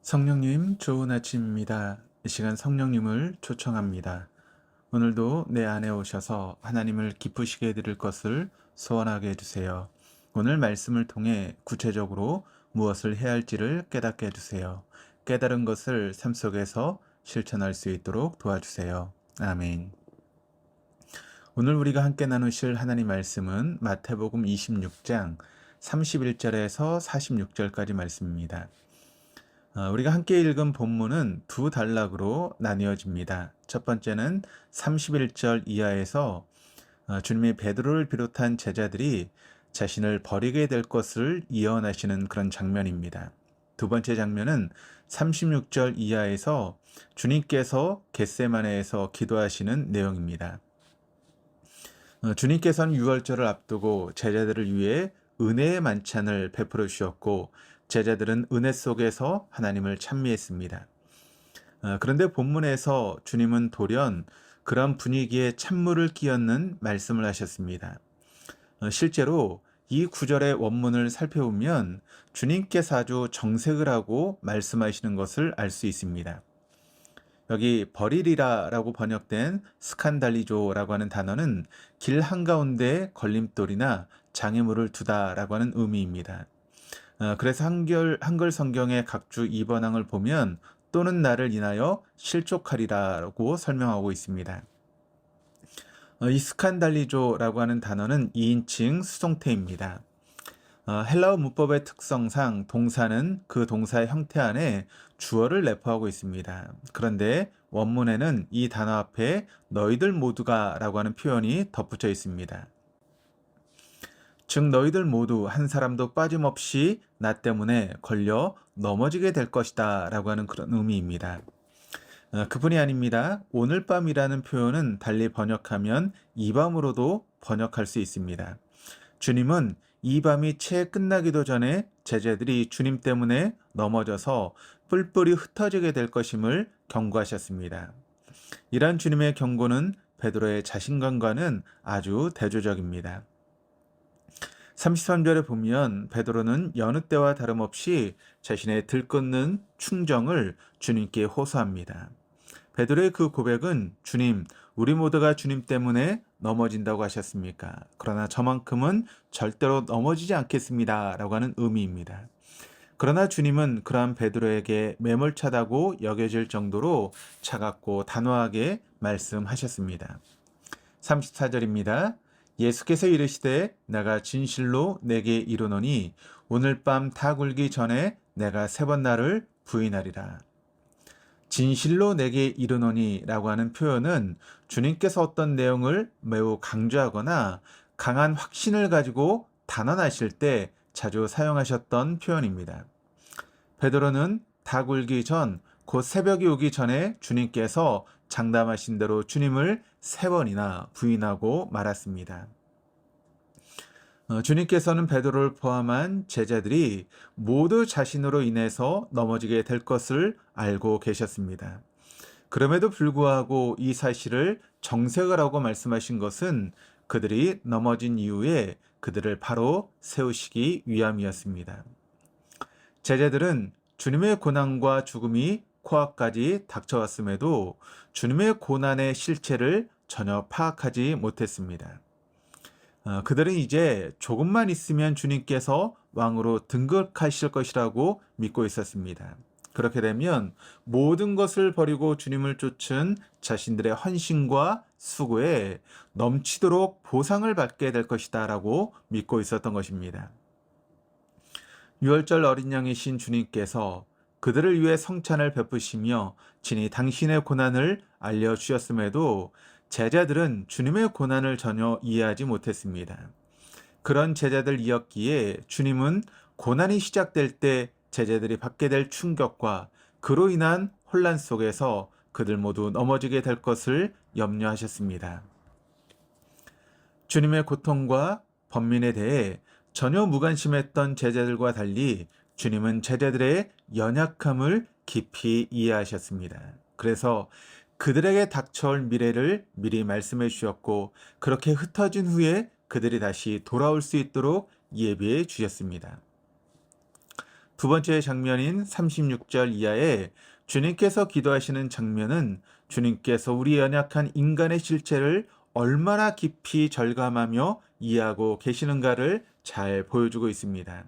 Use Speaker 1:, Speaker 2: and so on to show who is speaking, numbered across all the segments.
Speaker 1: 성령님, 좋은 아침입니다. 이 시간 성령님을 초청합니다. 오늘도 내 안에 오셔서 하나님을 기쁘시게 해드릴 것을 소원하게 해주세요. 오늘 말씀을 통해 구체적으로 무엇을 해야 할지를 깨닫게 해주세요. 깨달은 것을 삶 속에서 실천할 수 있도록 도와주세요. 아멘. 오늘 우리가 함께 나누실 하나님 말씀은 마태복음 26장 31절에서 46절까지 말씀입니다. 우리가 함께 읽은 본문은 두 단락으로 나뉘어집니다. 첫 번째는 31절 이하에서 주님이 베드로를 비롯한 제자들이 자신을 버리게 될 것을 예언하시는 그런 장면입니다. 두 번째 장면은 36절 이하에서 주님께서 겟세마네에서 기도하시는 내용입니다. 주님께서는 유월절을 앞두고 제자들을 위해 은혜의 만찬을 베풀어 주셨고 제자들은 은혜 속에서 하나님을 찬미했습니다. 그런데 본문에서 주님은 돌연 그런 분위기에 찬물을 끼얹는 말씀을 하셨습니다. 실제로 이 구절의 원문을 살펴보면 주님께서 아주 정색을 하고 말씀하시는 것을 알 수 있습니다. 여기 버리리라라고 번역된 스칸달리조라고 하는 단어는 길 한가운데 걸림돌이나 장애물을 두다라고 하는 의미입니다. 그래서 한글 성경의 각주 2번항을 보면 또는 나를 인하여 실족하리라고 설명하고 있습니다. 이 스칸달리조라고 하는 단어는 2인칭 수동태입니다. 헬라어 문법의 특성상 동사는 그 동사의 형태 안에 주어를 내포하고 있습니다. 그런데 원문에는 이 단어 앞에 너희들 모두가 라고 하는 표현이 덧붙여 있습니다. 즉 너희들 모두 한 사람도 빠짐없이 나 때문에 걸려 넘어지게 될 것이다 라고 하는 그런 의미입니다. 그뿐이 아닙니다. 오늘 밤이라는 표현은 달리 번역하면 이 밤으로도 번역할 수 있습니다. 주님은 이 밤이 채 끝나기도 전에 제자들이 주님 때문에 넘어져서 뿔뿔이 흩어지게 될 것임을 경고하셨습니다. 이러한 주님의 경고는 베드로의 자신감과는 아주 대조적입니다. 33절에 보면 베드로는 여느 때와 다름없이 자신의 들끓는 충정을 주님께 호소합니다. 베드로의 그 고백은 주님, 우리 모두가 주님 때문에 넘어진다고 하셨습니까? 그러나 저만큼은 절대로 넘어지지 않겠습니다. 라고 하는 의미입니다. 그러나 주님은 그러한 베드로에게 매몰차다고 여겨질 정도로 차갑고 단호하게 말씀하셨습니다. 34절입니다. 예수께서 이르시되 내가 진실로 내게 이르노니 오늘 밤 다 굴기 전에 내가 3번 나를 부인하리라. 진실로 내게 이르노니 라고 하는 표현은 주님께서 어떤 내용을 매우 강조하거나 강한 확신을 가지고 단언하실 때 자주 사용하셨던 표현입니다. 베드로는 다 굴기 전, 곧 새벽이 오기 전에 주님께서 장담하신 대로 주님을 3번이나 부인하고 말았습니다. 주님께서는 베드로를 포함한 제자들이 모두 자신으로 인해서 넘어지게 될 것을 알고 계셨습니다. 그럼에도 불구하고 이 사실을 정색을 하고 말씀하신 것은 그들이 넘어진 이후에 그들을 바로 세우시기 위함이었습니다. 제자들은 주님의 고난과 죽음이 코앞까지 닥쳐왔음에도 주님의 고난의 실체를 전혀 파악하지 못했습니다. 그들은 이제 조금만 있으면 주님께서 왕으로 등극하실 것이라고 믿고 있었습니다. 그렇게 되면 모든 것을 버리고 주님을 쫓은 자신들의 헌신과 수고에 넘치도록 보상을 받게 될 것이다 라고 믿고 있었던 것입니다. 유월절 어린 양이신 주님께서 그들을 위해 성찬을 베푸시며 친히 당신의 고난을 알려주셨음에도 제자들은 주님의 고난을 전혀 이해하지 못했습니다. 그런 제자들이었기에 주님은 고난이 시작될 때 제자들이 받게 될 충격과 그로 인한 혼란 속에서 그들 모두 넘어지게 될 것을 염려하셨습니다. 주님의 고통과 번민에 대해 전혀 무관심했던 제자들과 달리 주님은 제자들의 연약함을 깊이 이해하셨습니다. 그래서 그들에게 닥쳐올 미래를 미리 말씀해 주셨고 그렇게 흩어진 후에 그들이 다시 돌아올 수 있도록 예비해 주셨습니다. 두 번째 장면인 36절 이하에 주님께서 기도하시는 장면은 주님께서 우리 연약한 인간의 실체를 얼마나 깊이 절감하며 이해하고 계시는가를 잘 보여주고 있습니다.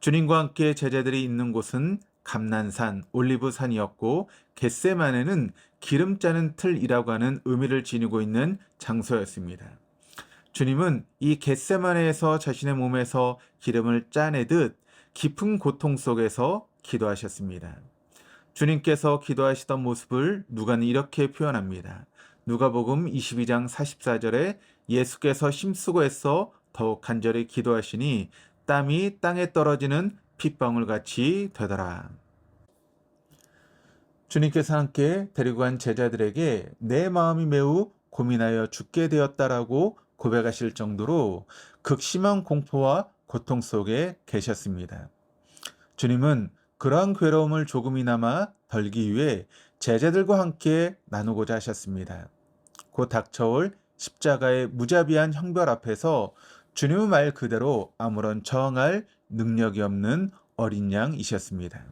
Speaker 1: 주님과 함께 제자들이 있는 곳은 감난산, 올리브산이었고 겟세마네는 기름 짜는 틀이라고 하는 의미를 지니고 있는 장소였습니다. 주님은 이 겟세마네에서 자신의 몸에서 기름을 짜내듯 깊은 고통 속에서 기도하셨습니다. 주님께서 기도하시던 모습을 누가는 이렇게 표현합니다. 누가복음 22장 44절에 예수께서 힘쓰고 애써 더욱 간절히 기도하시니 땀이 땅에 떨어지는 핏방울 같이 되더라. 주님께서 함께 데리고 간 제자들에게 내 마음이 매우 고민하여 죽게 되었다라고 고백하실 정도로 극심한 공포와 고통 속에 계셨습니다. 주님은 그러한 괴로움을 조금이나마 덜기 위해 제자들과 함께 나누고자 하셨습니다. 곧 닥쳐올 십자가의 무자비한 형벌 앞에서 주님의 말 그대로 아무런 저항할 능력이 없는 어린 양이셨습니다.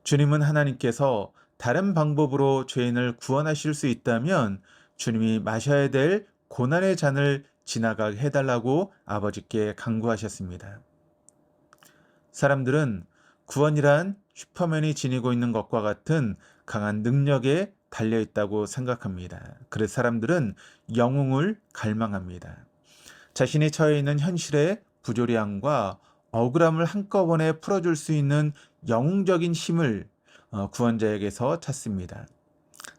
Speaker 1: 주님은 하나님께서 다른 방법으로 죄인을 구원하실 수 있다면 주님이 마셔야 될 고난의 잔을 지나가게 해달라고 아버지께 간구하셨습니다. 사람들은 구원이란 슈퍼맨이 지니고 있는 것과 같은 강한 능력에 달려있다고 생각합니다. 그래서 사람들은 영웅을 갈망합니다. 자신이 처해 있는 현실의 부조리함과 억울함을 한꺼번에 풀어줄 수 있는 영웅적인 힘을 구원자에게서 찾습니다.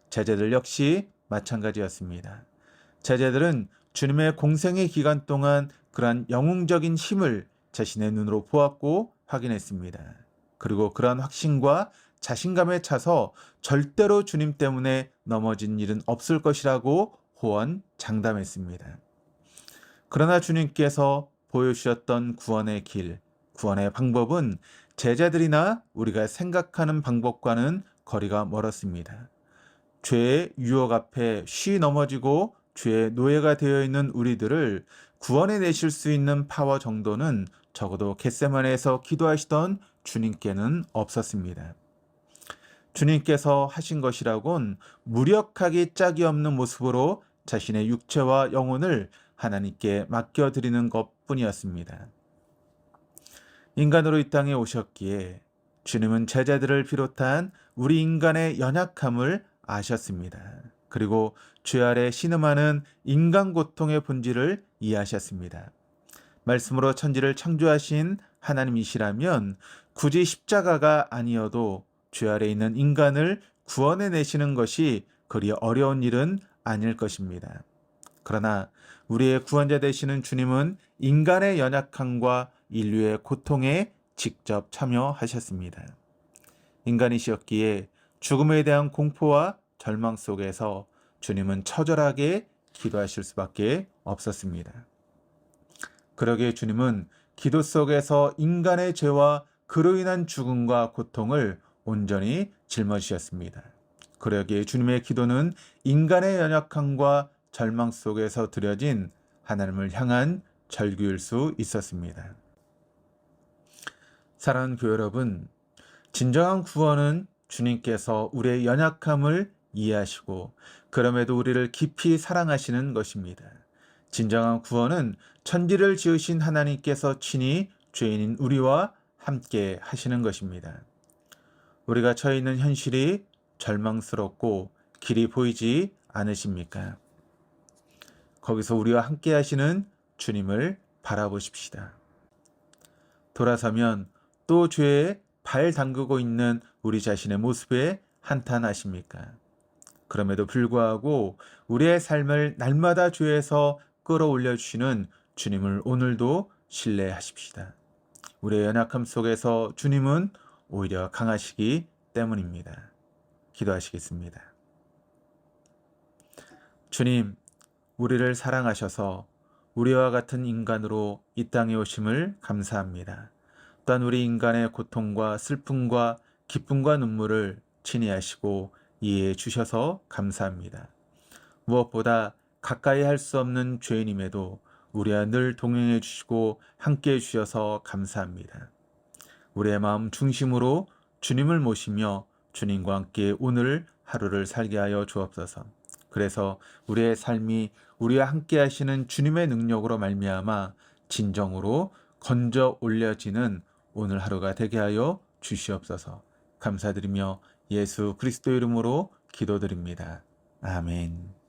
Speaker 1: 제자들 역시 마찬가지였습니다. 제자들은 주님의 공생의 기간 동안 그러한 영웅적인 힘을 자신의 눈으로 보았고 확인했습니다. 그리고 그러한 확신과 자신감에 차서 절대로 주님 때문에 넘어진 일은 없을 것이라고 호언장담했습니다. 그러나 주님께서 보여주셨던 구원의 길, 구원의 방법은 제자들이나 우리가 생각하는 방법과는 거리가 멀었습니다. 죄의 유혹 앞에 쉬 넘어지고 죄의 노예가 되어 있는 우리들을 구원해 내실 수 있는 파워 정도는 적어도 겟세마네에서 기도하시던 주님께는 없었습니다. 주님께서 하신 것이라곤 무력하기 짝이 없는 모습으로 자신의 육체와 영혼을 하나님께 맡겨드리는 것뿐이었습니다. 인간으로 이 땅에 오셨기에 주님은 제자들을 비롯한 우리 인간의 연약함을 아셨습니다. 그리고 죄 아래 신음하는 인간 고통의 본질을 이해하셨습니다. 말씀으로 천지를 창조하신 하나님이시라면 굳이 십자가가 아니어도 죄 아래 있는 인간을 구원해 내시는 것이 그리 어려운 일은 아닐 것입니다. 그러나 우리의 구원자 되시는 주님은 인간의 연약함과 인류의 고통에 직접 참여하셨습니다. 인간이셨기에 죽음에 대한 공포와 절망 속에서 주님은 처절하게 기도하실 수밖에 없었습니다. 그러기에 주님은 기도 속에서 인간의 죄와 그로 인한 죽음과 고통을 온전히 짊어지셨습니다. 그러기에 주님의 기도는 인간의 연약함과 절망 속에서 드려진 하나님을 향한 절규일 수 있었습니다. 사랑하는 교회 여러분, 진정한 구원은 주님께서 우리의 연약함을 이해하시고 그럼에도 우리를 깊이 사랑하시는 것입니다. 진정한 구원은 천지를 지으신 하나님께서 친히 죄인인 우리와 함께 하시는 것입니다. 우리가 처해 있는 현실이 절망스럽고 길이 보이지 않으십니까? 거기서 우리와 함께 하시는 주님을 바라보십시다. 돌아서면 또 죄에 발 담그고 있는 우리 자신의 모습에 한탄하십니까? 그럼에도 불구하고 우리의 삶을 날마다 죄에서 끌어올려 주시는 주님을 오늘도 신뢰하십시다. 우리의 연약함 속에서 주님은 오히려 강하시기 때문입니다. 기도하시겠습니다. 주님, 우리를 사랑하셔서 우리와 같은 인간으로 이 땅에 오심을 감사합니다. 또한 우리 인간의 고통과 슬픔과 기쁨과 눈물을 친히 하시고 이해해 주셔서 감사합니다. 무엇보다 가까이 할 수 없는 죄인임에도 우리와 늘 동행해 주시고 함께 해 주셔서 감사합니다. 우리의 마음 중심으로 주님을 모시며 주님과 함께 오늘 하루를 살게 하여 주옵소서. 그래서 우리의 삶이 우리와 함께 하시는 주님의 능력으로 말미암아 진정으로 건져 올려지는 오늘 하루가 되게 하여 주시옵소서. 감사드리며 예수 그리스도 이름으로 기도드립니다. 아멘.